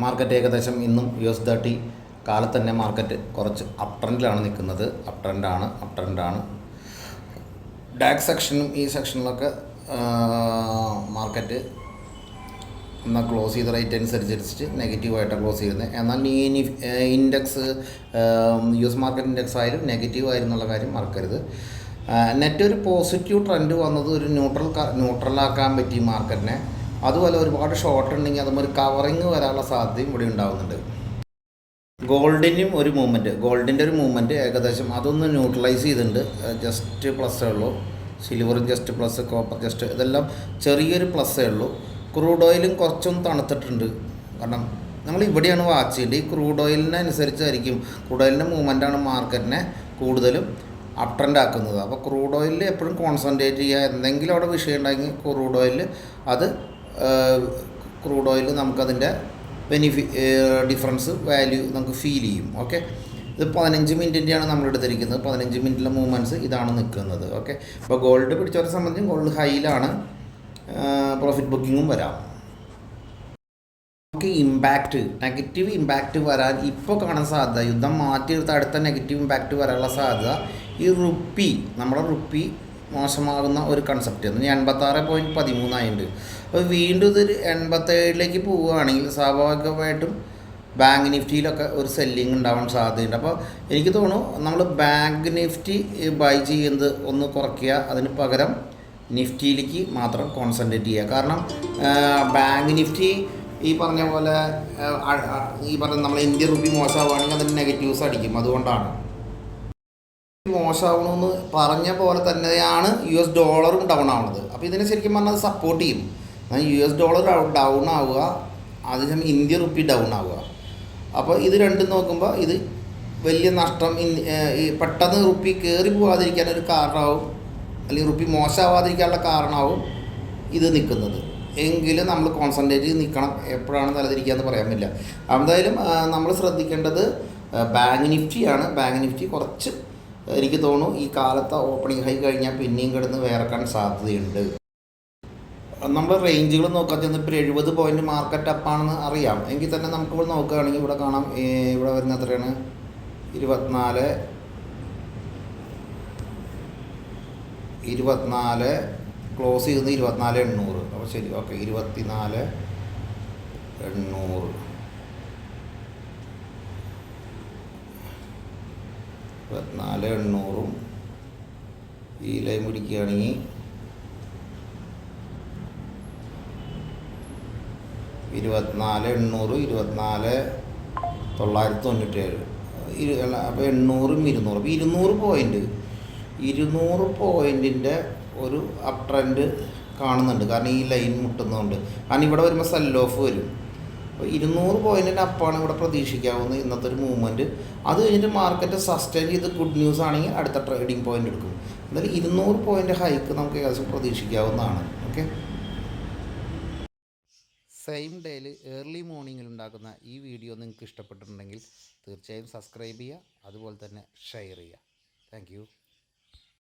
Market ഏകദേശം ഇന്നും US 30 കാലത്ത് തന്നെ മാർക്കറ്റ് കുറച്ച് അപ് ട്രെൻഡിലാണ് നിൽക്കുന്നത്. അപ് ട്രെൻഡാണ്. ഡാക് സെക്ഷനും ഈ സെക്ഷനിലൊക്കെ മാർക്കറ്റ് എന്നാൽ ക്ലോസ് ചെയ്ത റേറ്റ് അനുസരിച്ച് നെഗറ്റീവായിട്ടാണ് ക്ലോസ് ചെയ്യുന്നത്. എന്നാൽ ഈ ഇൻഡെക്സ് US മാർക്കറ്റ് ഇൻഡെക്സ് ആയാലും നെഗറ്റീവ് ആയിരുന്നുള്ള കാര്യം മറക്കരുത്. നെറ്റ് ഒരു പോസിറ്റീവ് ട്രെൻഡ് വന്നത് ഒരു ന്യൂട്രലാക്കാൻ പറ്റി മാർക്കറ്റിനെ. അതുപോലെ ഒരുപാട് ഷോർട്ട് ഉണ്ടെങ്കിൽ അതും ഒരു കവറിങ് വരാനുള്ള സാധ്യതയും ഇവിടെ ഉണ്ടാകുന്നുണ്ട്. ഗോൾഡിൻ്റെ ഒരു മൂവ്മെൻറ്റ് ഏകദേശം അതൊന്ന് ന്യൂട്രലൈസ് ചെയ്തിട്ടുണ്ട്. ജസ്റ്റ് പ്ലസ്സേ ഉള്ളൂ. സിൽവറും ജസ്റ്റ് പ്ലസ്, കോപ്പർ ജസ്റ്റ്, ഇതെല്ലാം ചെറിയൊരു പ്ലസ്സേ ഉള്ളൂ. ക്രൂഡ് ഓയിലും കുറച്ചൊന്ന് തണുത്തിട്ടുണ്ട്. കാരണം നമ്മൾ ഇവിടെയാണ് വാച്ച് ചെയ്യേണ്ടത്. ഈ ക്രൂഡ് ഓയിലിനനുസരിച്ചായിരിക്കും, ക്രൂഡ് ഓയിലിൻ്റെ മൂവ്മെൻറ്റാണ് മാർക്കറ്റിനെ കൂടുതലും അപ് ട്രെൻഡ് ആക്കുന്നത്. അപ്പോൾ ക്രൂഡ് ഓയിലിൽ എപ്പോഴും കോൺസെൻട്രേറ്റ് ചെയ്യുക. എന്തെങ്കിലും അവിടെ വിഷയം ഉണ്ടെങ്കിൽ ക്രൂഡ് ഓയിൽ നമുക്കതിൻ്റെ ഡിഫറൻസ് വാല്യൂ നമുക്ക് ഫീൽ ചെയ്യും. ഓക്കെ, ഇത് 15 മിനിറ്റിൻ്റെയാണ് നമ്മൾ എടുത്തിരിക്കുന്നത്. 15 മിനിറ്റിലെ മൂവ്മെൻറ്റ്സ് ഇതാണ് നിൽക്കുന്നത്. ഓക്കെ, അപ്പോൾ ഗോൾഡ് പിടിച്ചവരെ സംബന്ധിച്ചും ഗോൾഡ് ഹൈയിലാണ്, പ്രോഫിറ്റ് ബുക്കിങ്ങും വരാം. നമുക്ക് നെഗറ്റീവ് ഇമ്പാക്റ്റ് വരാൻ ഇപ്പോൾ കാണാൻ സാധ്യത, യുദ്ധം മാറ്റിയെടുത്ത് അടുത്ത നെഗറ്റീവ് ഇമ്പാക്റ്റ് വരാനുള്ള സാധ്യത ഈ നമ്മുടെ റുപ്പി മോശമാകുന്ന ഒരു കൺസെപ്റ്റ്. 86.13 ആയിട്ടുണ്ട്. അപ്പോൾ വീണ്ടും ഇതൊരു 87ലേക്ക് പോവുകയാണെങ്കിൽ സ്വാഭാവികമായിട്ടും ബാങ്ക് നിഫ്റ്റിയിലൊക്കെ ഒരു സെല്ലിങ് ഉണ്ടാവാൻ സാധ്യതയുണ്ട്. അപ്പോൾ എനിക്ക് തോന്നുന്നു നമ്മൾ ബാങ്ക് നിഫ്റ്റി ബൈ ചെയ്യുന്നത് ഒന്ന് കുറയ്ക്കുക, അതിന് പകരം നിഫ്റ്റിയിലേക്ക് മാത്രം കോൺസെൻട്രേറ്റ് ചെയ്യുക. കാരണം ബാങ്ക് നിഫ്റ്റി ഈ പറഞ്ഞ പോലെ നമ്മൾ ഇന്ത്യൻ റുപ്പി മോശമാവുകയാണെങ്കിൽ അതിന് നെഗറ്റീവ്സ് അടിക്കും. അതുകൊണ്ടാണ് മോശമാവണമെന്ന് പറഞ്ഞ പോലെ തന്നെയാണ് US ഡോളറും ഡൗൺ ആവുന്നത്. അപ്പോൾ ഇതിനെ ശരിക്കും പറഞ്ഞാൽ അത് സപ്പോർട്ട് ചെയ്യും. US ഡോളർ ഡൗൺ ആവുക, അതേസമയം ഇന്ത്യൻ റുപ്പി ഡൗൺ ആവുക. അപ്പോൾ ഇത് രണ്ടും നോക്കുമ്പോൾ ഇത് വലിയ നഷ്ടം, ഈ പെട്ടെന്ന് റുപ്പി കയറി പോകാതിരിക്കാനൊരു കാരണമാവും, അല്ലെങ്കിൽ റുപ്പി മോശമാവാതിരിക്കാനുള്ള കാരണമാവും ഇത് നിൽക്കുന്നത്. എങ്കിലും നമ്മൾ കോൺസെൻട്രേറ്റ് ചെയ്ത് നിൽക്കണം. എപ്പോഴാണ് തലതിരിക്കുക എന്ന് പറയാൻ പറ്റില്ല. എന്തായാലും നമ്മൾ ശ്രദ്ധിക്കേണ്ടത് ബാങ്ക് നിഫ്റ്റിയാണ്. ബാങ്ക് നിഫ്റ്റി കുറച്ച് എനിക്ക് തോന്നുന്നു ഈ കാലത്തെ ഓപ്പണിംഗ് ഹൈ കഴിഞ്ഞാൽ പിന്നെയും കിടന്ന് വേറക്കാൻ സാധ്യതയുണ്ട്. നമ്മൾ റേഞ്ചുകൾ നോക്കാൻ ചെന്നപ്പോൾ 70 പോയിൻ്റ് മാർക്കറ്റ് അപ്പാണെന്ന് അറിയാം. എങ്കിൽ തന്നെ നമുക്കിവിടെ നോക്കുകയാണെങ്കിൽ ഇവിടെ കാണാം, ഇവിടെ വരുന്ന എത്രയാണ്, 24 ക്ലോസ് ചെയ്യുന്നത് 24,800. അപ്പോൾ ശരി, ഓക്കെ, 24,800. 24,800 ഈ ലൈൻ പിടിക്കുകയാണെങ്കിൽ 24,800, 24,997. അപ്പോൾ 800ഉം 200, അപ്പോൾ 200 പോയിൻറ്റിൻ്റെ ഒരു അപ് ട്രെൻഡ് കാണുന്നുണ്ട്. കാരണം ഈ ലൈൻ മുട്ടുന്നതുകൊണ്ട്, കാരണം ഇവിടെ വരുമ്പോൾ സെൽ ഓഫ് വരും. അപ്പോൾ 200 പോയിൻറ്റിൻ്റെ അപ്പാണ് ഇവിടെ പ്രതീക്ഷിക്കാവുന്ന ഇന്നത്തെ ഒരു മൂവ്മെൻറ്റ്. അത് കഴിഞ്ഞിട്ട് മാർക്കറ്റ് സസ്റ്റെയിൻ ചെയ്ത് ഗുഡ് ന്യൂസ് ആണെങ്കിൽ അടുത്ത ട്രേഡിംഗ് പോയിൻ്റ് എടുക്കും. എന്തായാലും 200 പോയിൻ്റ് ഹൈക്ക് നമുക്ക് ഏകദേശം പ്രതീക്ഷിക്കാവുന്നതാണ്. ഓക്കെ, സെയിം ഡേയിൽ ഏർലി മോർണിംഗിൽ ഉണ്ടാക്കുന്ന ഈ വീഡിയോ നിങ്ങൾക്ക് ഇഷ്ടപ്പെട്ടിട്ടുണ്ടെങ്കിൽ തീർച്ചയായും സബ്സ്ക്രൈബ് ചെയ്യുക, അതുപോലെ തന്നെ ഷെയർ ചെയ്യുക. താങ്ക്